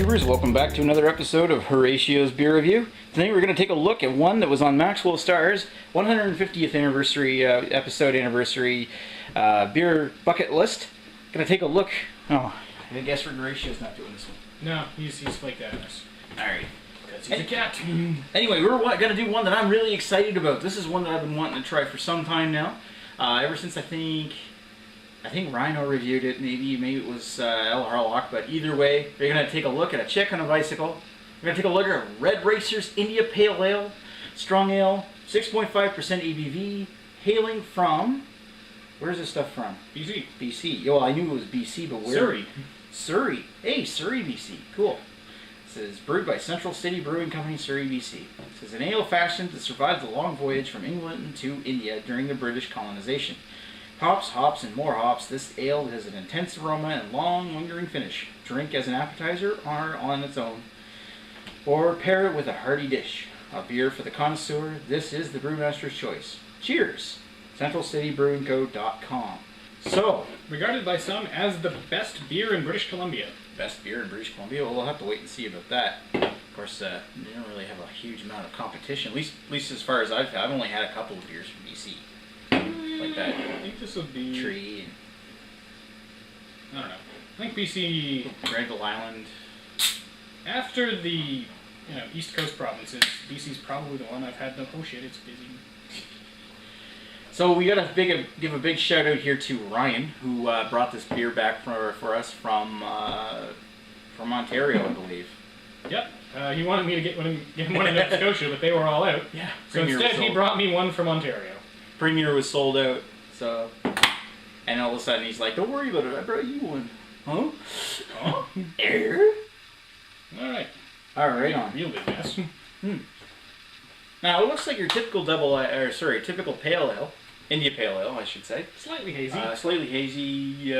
YouTubers, welcome back to another episode of Horatio's Beer Review. Today we're going to take a look at one that was on Maxwell Starr's 150th anniversary episode anniversary beer bucket list. Going to take a look. Oh, I guess Horatio's not doing this one. No, he's flaked out on us. Alright. Because he's a cat. Anyway, we're going to do one that I'm really excited about. This is one that I've been wanting to try for some time now. Ever since I think Rhino reviewed it, maybe it was El Harlock, but either way, we're going to take a look at a chick on a bicycle. We're going to take a look at Red Racer's India Pale Ale, Strong Ale, 6.5% ABV, hailing from, where's this stuff from? BC. BC. Well, I knew it was BC, but where? Surrey. Surrey. Hey, Surrey, BC. Cool. It says, brewed by Central City Brewing Company, Surrey, BC. It says, an ale fashioned to survive the long voyage from England to India during the British colonization. Hops, and more hops, this ale has an intense aroma and long, lingering finish. Drink as an appetizer or on its own, or pair it with a hearty dish. A beer for the connoisseur, this is the brewmaster's choice. Cheers! CentralCityBrewingCo.com. So, regarded by some as the best beer in British Columbia. Best beer in British Columbia? Well, we'll have to wait and see about that. Of course, they don't really have a huge amount of competition, at least as far as I've only had a couple of beers from BC. Like that. I think this would be Tree and I don't know. I think BC Granville Island. After the East Coast provinces, BC's probably the one I've had the oh shit, it's busy. So we gotta give a big shout out here to Ryan, who brought this beer back for us from Ontario, I believe. Yep. He wanted me to get one in Nova Scotia, but they were all out. Yeah. So instead, he brought me one from Ontario. Premier was sold out, so, and all of a sudden he's like, "Don't worry about it, I brought you one." Huh? Oh. Air. All right. Right on. Real big mess. Now it looks like your typical typical pale ale, India Pale Ale, I should say. Slightly hazy. Slightly hazy,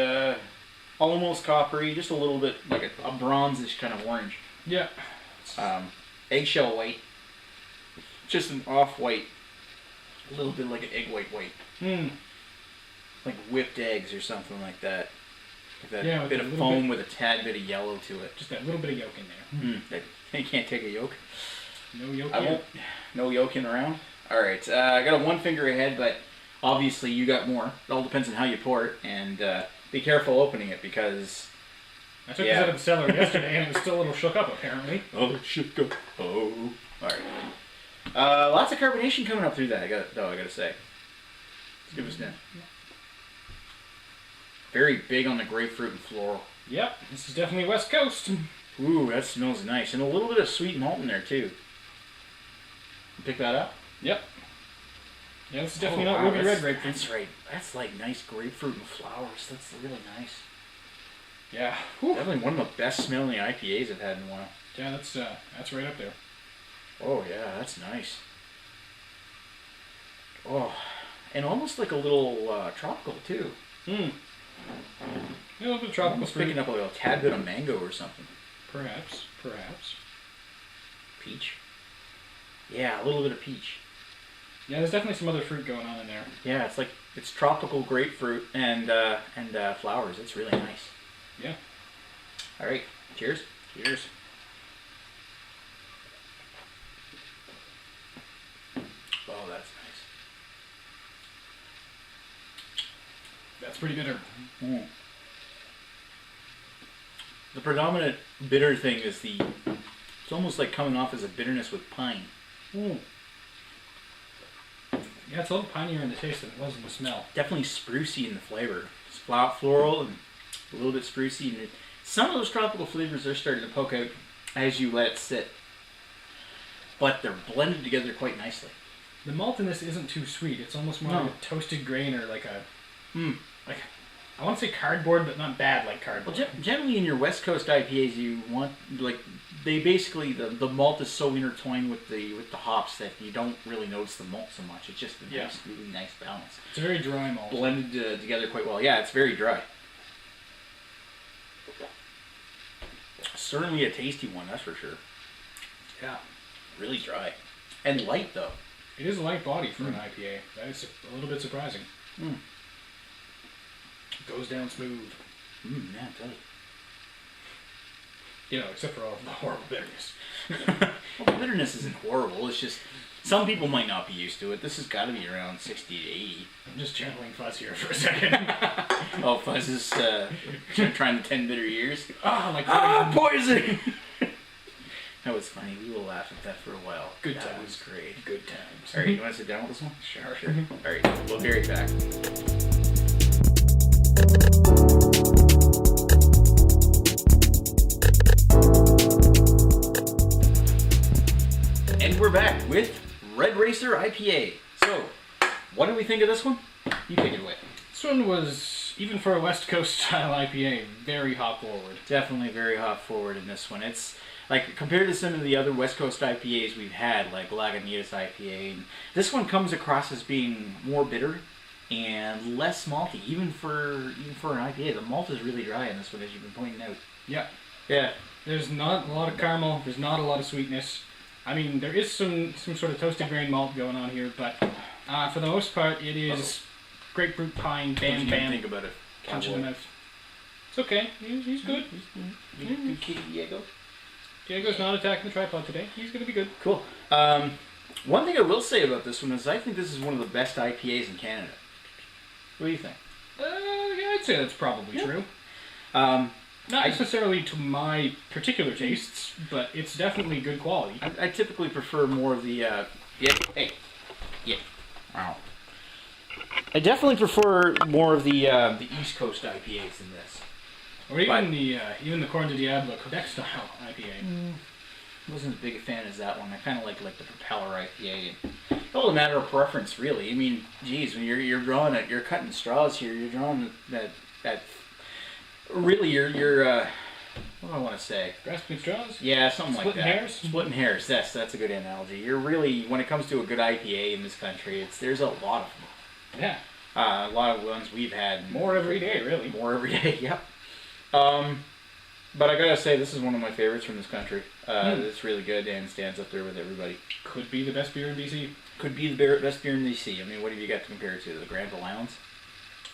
almost coppery, just a little bit like a bronzish kind of orange. Yeah. Eggshell white, just an off-white. A little bit like an egg white. Like whipped eggs or something like that. With that bit of foam with a tad bit of yellow to it. Just that little bit of yolk in there. You can't take a yolk. No yolk. No yolking around. Alright, I got a one finger ahead, but obviously you got more. It all depends on how you pour it, and be careful opening it because... I took this out of the cellar yesterday and it was still a little shook up apparently. Oh, shook up. Oh. Alright. Lots of carbonation coming up through that, I gotta say. Let's give us that. Very big on the grapefruit and floral. Yep, this is definitely West Coast. Ooh, that smells nice. And a little bit of sweet malt in there, too. You pick that up? Yep. Yeah, this is definitely not ruby red grapefruit. That's right. That's like nice grapefruit and flowers. That's really nice. Yeah. Definitely one of the best smelling IPAs I've had in a while. Yeah, that's right up there. Oh yeah, that's nice. Oh, and almost like a little tropical too. A little bit of tropical fruit. Picking up a tad bit of mango or something. Perhaps. Peach. Yeah, a little bit of peach. Yeah, there's definitely some other fruit going on in there. Yeah, it's tropical grapefruit and flowers. It's really nice. Yeah. All right. Cheers. Cheers. Oh, that's nice. That's pretty bitter. The predominant bitter thing is it's almost like coming off as a bitterness with pine. Yeah, it's a little pinier in the taste than it was in the smell. Definitely sprucey in the flavor. It's floral and a little bit sprucey. And some of those tropical flavors are starting to poke out as you let it sit. But they're blended together quite nicely. The malt in this isn't too sweet. It's almost more like a toasted grain or like a... Like, I want to say cardboard, but not bad like cardboard. Well, generally in your West Coast IPAs, you want, like, they basically, the malt is so intertwined with the hops that you don't really notice the malt so much. It's just a nice, really nice balance. It's a very dry malt. Blended together quite well. Yeah, it's very dry. Certainly a tasty one, that's for sure. Yeah. Really dry. And light, though. It is a light body for an IPA. That is a little bit surprising. It goes down smooth. Yeah, it does. You know, except for all of the horrible bitterness. Well, the bitterness isn't horrible. It's just some people might not be used to it. This has got to be around 60 to 80. I'm just channeling Fuzz here for a second. Oh, Fuzz is trying the 10 bitter years. Poison! That was funny. We will laugh at that for a while. Good That times. was great. Good times. All right, you want to sit down with this one? Sure. All right, we'll be right back. And we're back with Red Racer IPA. So, what do we think of this one? You take it away. This one was, even for a West Coast style IPA, very hop forward. Definitely very hop forward in this one. It's like compared to some of the other West Coast IPAs we've had, like Lagunitas IPA, this one comes across as being more bitter and less malty. Even for an IPA, the malt is really dry in this one, as you've been pointing out. Yeah. Yeah. There's not a lot of caramel. There's not a lot of sweetness. I mean, there is some sort of toasted grain malt going on here, but for the most part, it is grapefruit, pine, bam, bam. Think about it. Punch in the mouth. It's okay. He's good. Good kitty, Diego. Diego's not attacking the tripod today. He's going to be good. Cool. One thing I will say about this one is I think this is one of the best IPAs in Canada. What do you think? Yeah, I'd say that's probably true. Not I- necessarily to my particular tastes, but it's definitely good quality. I typically prefer more of the Wow. I definitely prefer more of the East Coast IPAs than this. Or even the Corn de Diablo Quebec style IPA. Wasn't as big a fan as that one. I kind of like the Propeller IPA. It's all a matter of preference, really. I mean, geez, when you're drawing it, you're cutting straws here. You're drawing that. Really, you're what do I want to say? Grasping straws? Yeah, something like that. Splitting hairs? Splitting hairs. That's a good analogy. You're really, when it comes to a good IPA in this country, there's a lot of them. Yeah. A lot of ones we've had. More every day, really. More every day. Yep. But I gotta say, this is one of my favorites from this country. It's really good and stands up there with everybody. Could be the best beer in BC. Could be the best beer in BC. I mean, what have you got to compare it to? The Granville Islands?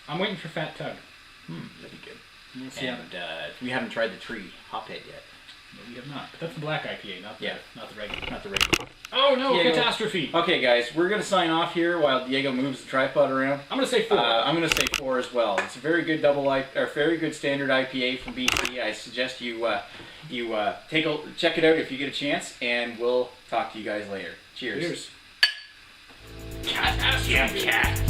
I'm waiting for Fat Tug. That'd be good. We'll see. And we haven't tried the Tree Hophead yet. No, we have not. But that's the black IPA, not the regular. Not the regular. Oh no, Diego. catastrophe! Okay, guys, we're gonna sign off here while Diego moves the tripod around. I'm gonna say 4. I'm gonna say 4 as well. It's a very good very good standard IPA from BC. I suggest you check it out if you get a chance, and we'll talk to you guys later. Cheers. Cheers. Catastrophe!